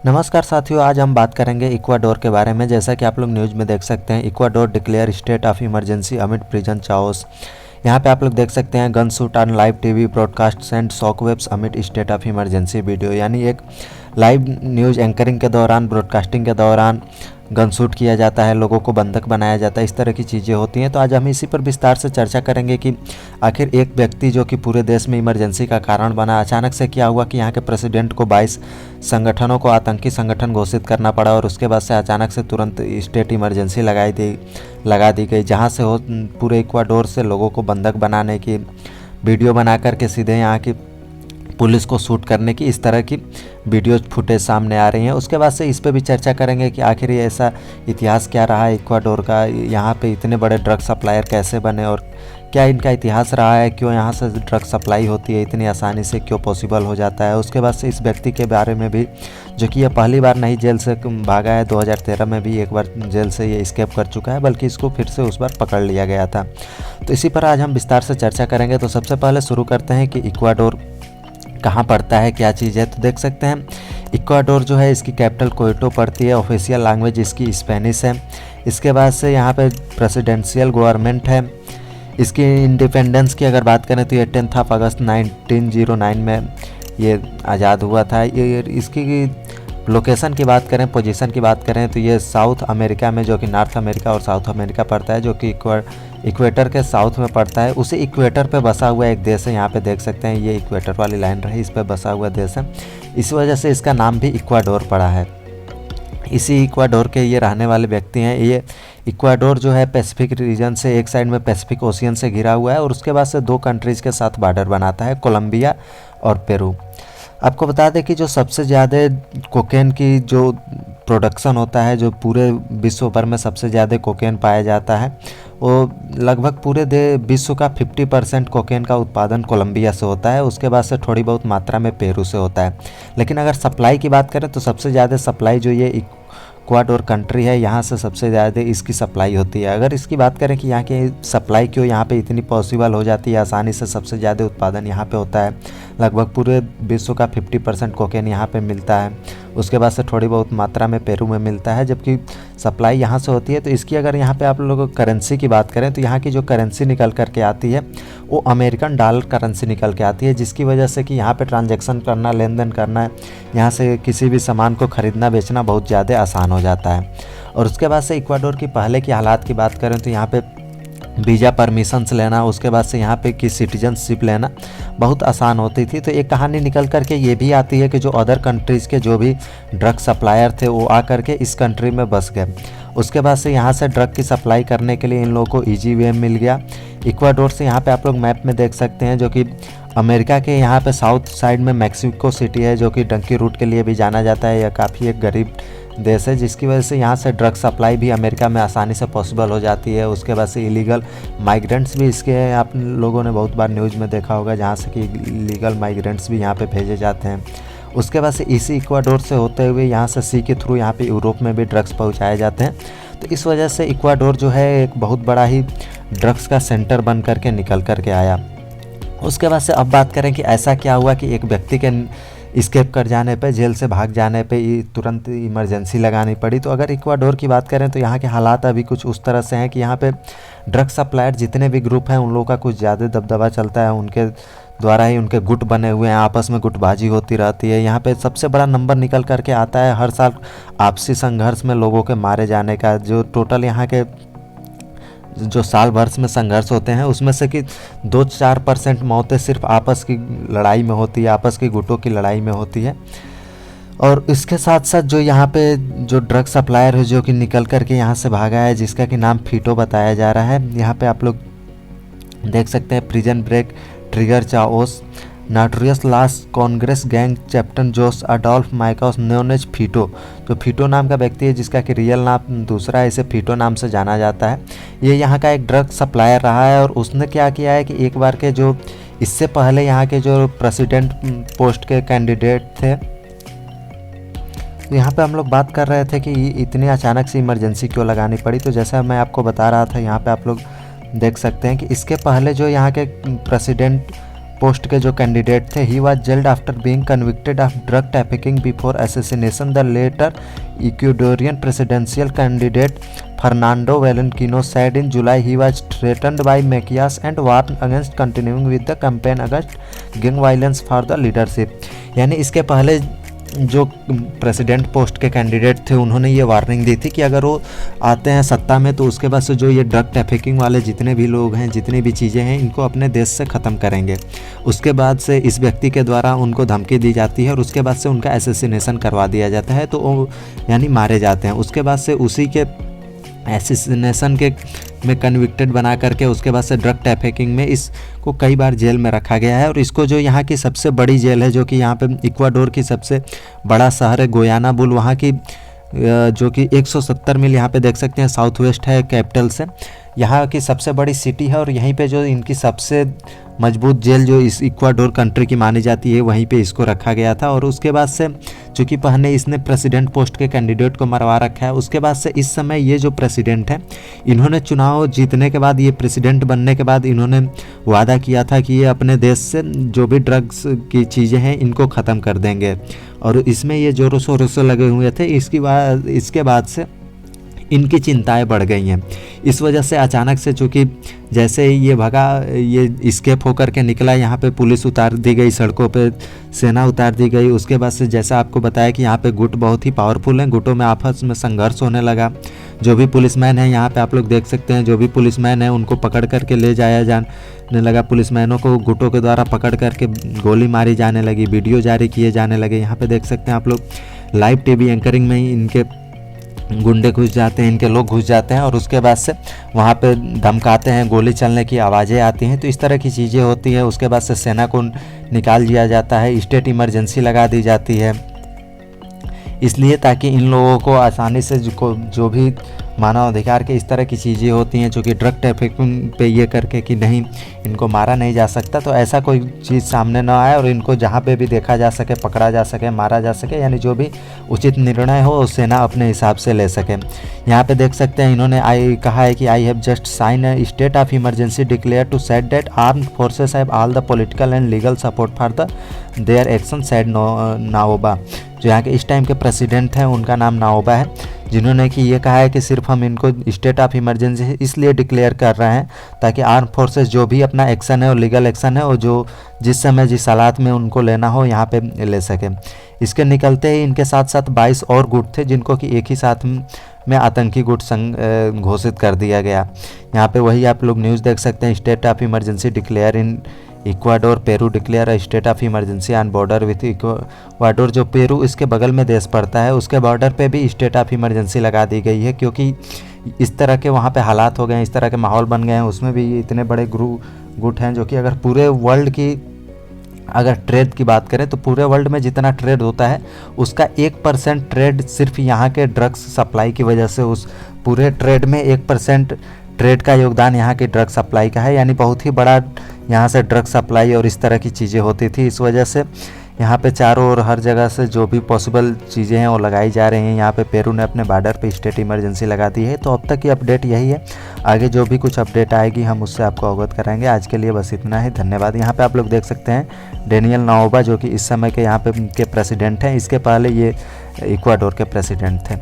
नमस्कार साथियों, आज हम बात करेंगे इक्वाडोर के बारे में। जैसा कि आप लोग न्यूज़ में देख सकते हैं, Ecuador declare state of emergency amid prison chaos. यहाँ पे आप लोग देख सकते हैं, gun shoot on live TV broadcast send shockwaves amid state of emergency video. यानी एक लाइव न्यूज़ एंकरिंग के दौरान, ब्रॉडकास्टिंग के दौरान गन शूट किया जाता है, लोगों को बंधक बनाया जाता है, इस तरह की चीज़ें होती हैं। तो आज हम इसी पर विस्तार से चर्चा करेंगे कि आखिर एक व्यक्ति जो कि पूरे देश में इमरजेंसी का कारण बना, अचानक से क्या हुआ कि यहाँ के प्रेसिडेंट को 22 संगठनों को आतंकी संगठन घोषित करना पड़ा और उसके बाद से अचानक से तुरंत स्टेट इमरजेंसी लगा दी गई, जहाँ से पूरे इक्वाडोर से लोगों को बंधक बनाने की वीडियो बना करके सीधे यहाँ की पुलिस को शूट करने की, इस तरह की वीडियो फुटेज सामने आ रही हैं। उसके बाद से इस पे भी चर्चा करेंगे कि आखिर ये ऐसा इतिहास क्या रहा है इक्वाडोर का, यहाँ पे इतने बड़े ड्रग सप्लायर कैसे बने और क्या इनका इतिहास रहा है, क्यों यहाँ से ड्रग सप्लाई होती है इतनी आसानी से, क्यों पॉसिबल हो जाता है। उसके बाद से इस व्यक्ति के बारे में भी, जो कि ये पहली बार नहीं जेल से भागा है, 2013 में भी एक बार जेल से ये स्केप कर चुका है, बल्कि इसको फिर से उस बार पकड़ लिया गया था। तो इसी पर आज हम विस्तार से चर्चा करेंगे। तो सबसे पहले शुरू करते हैं कि इक्वाडोर कहाँ पड़ता है, क्या चीज़ है। तो देख सकते हैं, इक्वाडोर जो है, इसकी कैपिटल क्विटो पड़ती है, ऑफिशियल लैंग्वेज इसकी स्पेनिश है। इसके बाद से यहाँ पे प्रेसिडेंशियल गवर्नमेंट है। इसकी इंडिपेंडेंस की अगर बात करें तो ये 10 अगस्त 1909 में ये आज़ाद हुआ था। ये इसकी लोकेशन की बात करें, पोजीशन की बात करें तो ये साउथ अमेरिका में, जो कि नॉर्थ अमेरिका और साउथ अमेरिका पड़ता है, जो कि इक्वेटर के साउथ में पड़ता है। उसी इक्वेटर पे बसा हुआ एक देश है। यहाँ पे देख सकते हैं, ये इक्वेटर वाली लाइन रही, इस पे बसा हुआ देश है। इस वजह से इसका नाम भी इक्वाडोर पड़ा है। इसी इक्वाडोर के ये रहने वाले व्यक्ति हैं। ये इक्वाडोर जो है पैसिफिक रीजन से, एक साइड में पैसिफिक ओशियन से घिरा हुआ है और उसके बाद से 2 कंट्रीज़ के साथ बॉर्डर बनाता है, कोलंबिया और पेरू। आपको बता दें कि जो सबसे ज़्यादा कोकेन की जो प्रोडक्शन होता है, जो पूरे विश्व भर में सबसे ज़्यादा कोकेन पाया जाता है, वो लगभग पूरे विश्व का 50% कोकेन का उत्पादन कोलंबिया से होता है। उसके बाद से थोड़ी बहुत मात्रा में पेरू से होता है। लेकिन अगर सप्लाई की बात करें तो सबसे ज़्यादा सप्लाई जो ये इक्वाडोर कंट्री है, यहाँ से सबसे ज़्यादा इसकी सप्लाई होती है। अगर इसकी बात करें कि यहाँ की सप्लाई क्यों यहाँ पे इतनी पॉसिबल हो जाती है, आसानी से सबसे ज़्यादा उत्पादन यहाँ पे होता है, लगभग पूरे विश्व का 50% कोकेन यहाँ पे मिलता है। उसके बाद से थोड़ी बहुत मात्रा में पेरू में मिलता है, जबकि सप्लाई यहाँ से होती है। तो इसकी अगर यहाँ पे आप लोगों को करेंसी की बात करें तो यहाँ की जो करेंसी निकल करके आती है वो अमेरिकन डॉलर करेंसी निकल के आती है, जिसकी वजह से कि यहाँ पे ट्रांजैक्शन करना, लेन देन करना है, यहाँ से किसी भी सामान को ख़रीदना बेचना बहुत ज़्यादा आसान हो जाता है। और उसके बाद से इक्वाडोर की पहले की हालात की बात करें तो यहाँ पे वीज़ा परमिशंस लेना, उसके बाद से यहाँ पे की सिटीजनशिप लेना बहुत आसान होती थी। तो एक कहानी निकल करके ये भी आती है कि जो अदर कंट्रीज़ के जो भी ड्रग सप्लायर थे वो आ करके इस कंट्री में बस गए। उसके बाद से यहाँ से ड्रग की सप्लाई करने के लिए इन लोगों को ईजी वे मिल गया। इक्वाडोर से यहाँ पे आप लोग मैप में देख सकते हैं, जो कि अमेरिका के यहाँ पे साउथ साइड में मैक्सिको सिटी है, जो कि डंकी रूट के लिए भी जाना जाता है। यह काफ़ी एक गरीब देश है, जिसकी वजह से यहाँ से ड्रग सप्लाई भी अमेरिका में आसानी से पॉसिबल हो जाती है। उसके बाद से इलीगल माइग्रेंट्स भी इसके, आप लोगों ने बहुत बार न्यूज़ में देखा होगा, जहाँ से कि इलीगल माइग्रेंट्स भी यहाँ पे भेजे जाते हैं। उसके बाद से इसी इक्वाडोर से होते हुए यहाँ से सी के थ्रू यहाँ पे यूरोप में भी ड्रग्स पहुँचाए जाते हैं। तो इस वजह से इक्वाडोर जो है एक बहुत बड़ा ही ड्रग्स का सेंटर बन करके निकल करके आया। उसके बाद से अब बात करें कि ऐसा क्या हुआ कि एक व्यक्ति के स्केप कर जाने पे, जेल से भाग जाने पे तुरंत इमरजेंसी लगानी पड़ी। तो अगर इक्वाडोर की बात करें तो यहाँ के हालात अभी कुछ उस तरह से हैं कि यहाँ पे ड्रग सप्लायर जितने भी ग्रुप हैं उन लोगों का कुछ ज़्यादा दबदबा चलता है, उनके द्वारा ही उनके गुट बने हुए हैं, आपस में गुटबाजी होती रहती है। यहाँ पे सबसे बड़ा नंबर निकल करके आता है हर साल आपसी संघर्ष में लोगों के मारे जाने का। जो टोटल यहाँ के जो साल भर में संघर्ष होते हैं उसमें से कि 2-4% मौतें सिर्फ आपस की लड़ाई में होती है, आपस की गुटों की लड़ाई में होती है। और इसके साथ साथ जो यहाँ पे जो ड्रग सप्लायर है, जो कि निकल करके यहाँ से भागा है, जिसका कि नाम फीटो बताया जा रहा है, यहाँ पे आप लोग देख सकते हैं, prison break trigger chaos notorious लास्ट कांग्रेस gang captain Jose Adolfo Macias known as Fito. जो फीटो नाम का व्यक्ति है, जिसका कि रियल नाम दूसरा है, इसे फीटो नाम से जाना जाता है। ये यहाँ का एक ड्रग सप्लायर रहा है और उसने क्या किया है कि एक बार के जो इससे पहले यहाँ के जो प्रेसिडेंट पोस्ट के कैंडिडेट थे, तो यहाँ पे हम लोग बात कर रहे थे कि इतनी अचानक से इमरजेंसी क्यों लगानी पड़ी। तो जैसा मैं आपको बता रहा था, यहाँ पे आप लोग देख सकते हैं कि इसके पहले जो यहाँ के प्रेसिडेंट पोस्ट के जो कैंडिडेट थे, he was jailed after being convicted of drug trafficking before assassination. The latter Ecuadorian presidential candidate Fernando Valentino said in July he was threatened by Macias and warned against continuing with the campaign against gang violence for the leadership। यानी इसके पहले जो president post के candidate थे उन्होंने ये warning दी थी कि अगर वो आते हैं सत्ता में तो उसके बाद से जो ये ड्रग ट्रैफिकिंग वाले जितने भी लोग हैं, जितनी भी चीज़ें हैं, इनको अपने देश से ख़त्म करेंगे। उसके बाद से इस व्यक्ति के द्वारा उनको धमकी दी जाती है और उसके बाद से उनका असैसिनेशन करवा दिया जाता है, तो वो यानी मारे जाते हैं। उसके बाद से उसी के असैसिनेशन के में कन्विक्टेड बना करके उसके बाद से ड्रग ट्रैफिकिंग में इसको कई बार जेल में रखा गया है। और इसको जो यहाँ की सबसे बड़ी जेल है, जो कि यहाँ पे इक्वाडोर की सबसे बड़ा शहर है गुयानाबुल, वहाँ की जो कि 170 मील यहाँ पे देख सकते हैं साउथ वेस्ट है कैपिटल से, यहाँ की सबसे बड़ी सिटी है। और यहीं पे जो इनकी सबसे मजबूत जेल जो इस इक्वाडोर कंट्री की मानी जाती है, वहीं पे इसको रखा गया था। और उसके बाद से चूँकि पहले इसने प्रेसिडेंट पोस्ट के कैंडिडेट को मरवा रखा है, उसके बाद से इस समय ये जो प्रेसिडेंट है, इन्होंने चुनाव जीतने के बाद, ये प्रेसिडेंट बनने के बाद इन्होंने वादा किया था कि ये अपने देश से जो भी ड्रग्स की चीज़ें हैं इनको ख़त्म कर देंगे। और इसमें ये जोरों शोरों से लगे हुए थे। इसके बाद से इनकी चिंताएं बढ़ गई हैं। इस वजह से अचानक से चूँकि जैसे ही ये भगा, ये स्केप होकर के निकला, यहाँ पे पुलिस उतार दी गई, सड़कों पे सेना उतार दी गई। उसके बाद से जैसा आपको बताया कि यहाँ पे गुट बहुत ही पावरफुल हैं, गुटों में आपस में संघर्ष होने लगा। जो भी पुलिसमैन हैं यहाँ पे आप लोग देख सकते हैं, जो भी पुलिसमैन हैं उनको पकड़ करके ले जाया जाने लगा। पुलिसमैनों को गुटों के द्वारा पकड़ करके गोली मारी जाने लगी, वीडियो जारी किए जाने लगे। यहाँ पे देख सकते हैं आप लोग, लाइव टीवी एंकरिंग में ही इनके गुंडे घुस जाते हैं, इनके लोग घुस जाते हैं और उसके बाद से वहाँ पे धमकाते हैं, गोली चलने की आवाज़ें आती हैं। तो इस तरह की चीज़ें होती हैं। उसके बाद से सेना को निकाल दिया जाता है, स्टेट इमरजेंसी लगा दी जाती है, इसलिए ताकि इन लोगों को आसानी से जो भी मानव अधिकार के इस तरह की चीज़ें होती हैं, जो कि ड्रग ट्रैफिकिंग पे ये करके कि नहीं इनको मारा नहीं जा सकता, तो ऐसा कोई चीज़ सामने ना आए और इनको जहाँ पे भी देखा जा सके, पकड़ा जा सके, मारा जा सके। यानी जो भी उचित निर्णय हो सेना अपने हिसाब से ले सके। यहाँ पे देख सकते हैं इन्होंने कहा है कि I have just sign a state of emergency declare to set that armed forces have all the political and legal support for the their action, said Noboa. जो यहाँ के इस टाइम के प्रेसिडेंट हैं उनका नाम नाओबा है, जिन्होंने कि ये कहा है कि सिर्फ हम इनको स्टेट ऑफ इमरजेंसी इसलिए डिक्लेयर कर रहे हैं ताकि आर्म फोर्सेस जो भी अपना एक्शन है और लीगल एक्शन है, और जो जिस समय जिस हालात में उनको लेना हो यहाँ पे ले सके। इसके निकलते ही इनके साथ साथ 22 और गुट थे, जिनको कि एक ही साथ में आतंकी गुट घोषित कर दिया गया। यहाँ पे वही आप लोग न्यूज़ देख सकते हैं, state of emergency declare in Ecuador, Peru declare state of emergency on border with Ecuador. जो पेरू इसके बगल में देश पड़ता है, उसके बॉर्डर पे भी स्टेट ऑफ इमरजेंसी लगा दी गई है, क्योंकि इस तरह के वहाँ पे हालात हो गए हैं, इस तरह के माहौल बन गए हैं। उसमें भी इतने बड़े गुट हैं जो कि अगर पूरे वर्ल्ड की अगर ट्रेड की बात करें तो पूरे वर्ल्ड में जितना ट्रेड होता है उसका 1% ट्रेड सिर्फ यहाँ के ड्रग्स सप्लाई की वजह से, उस पूरे ट्रेड में 1% ट्रेड का योगदान यहाँ की ड्रग सप्लाई का है। यानी बहुत ही बड़ा यहाँ से ड्रग सप्लाई और इस तरह की चीज़ें होती थी। इस वजह से यहाँ पे चारों ओर हर जगह से जो भी पॉसिबल चीज़ें हैं वो लगाई जा रही हैं। यहाँ पे पेरू ने अपने बॉर्डर पे स्टेट इमरजेंसी लगा दी है। तो अब तक की अपडेट यही है, आगे जो भी कुछ अपडेट आएगी हम उससे आपको अवगत कराएंगे। आज के लिए बस इतना ही, धन्यवाद। यहाँ पे आप लोग देख सकते हैं डेनियल नाओबा, जो कि इस समय के यहाँ पे के प्रेसिडेंट हैं। इसके पहले ये इक्वाडोर के प्रेसिडेंट थे।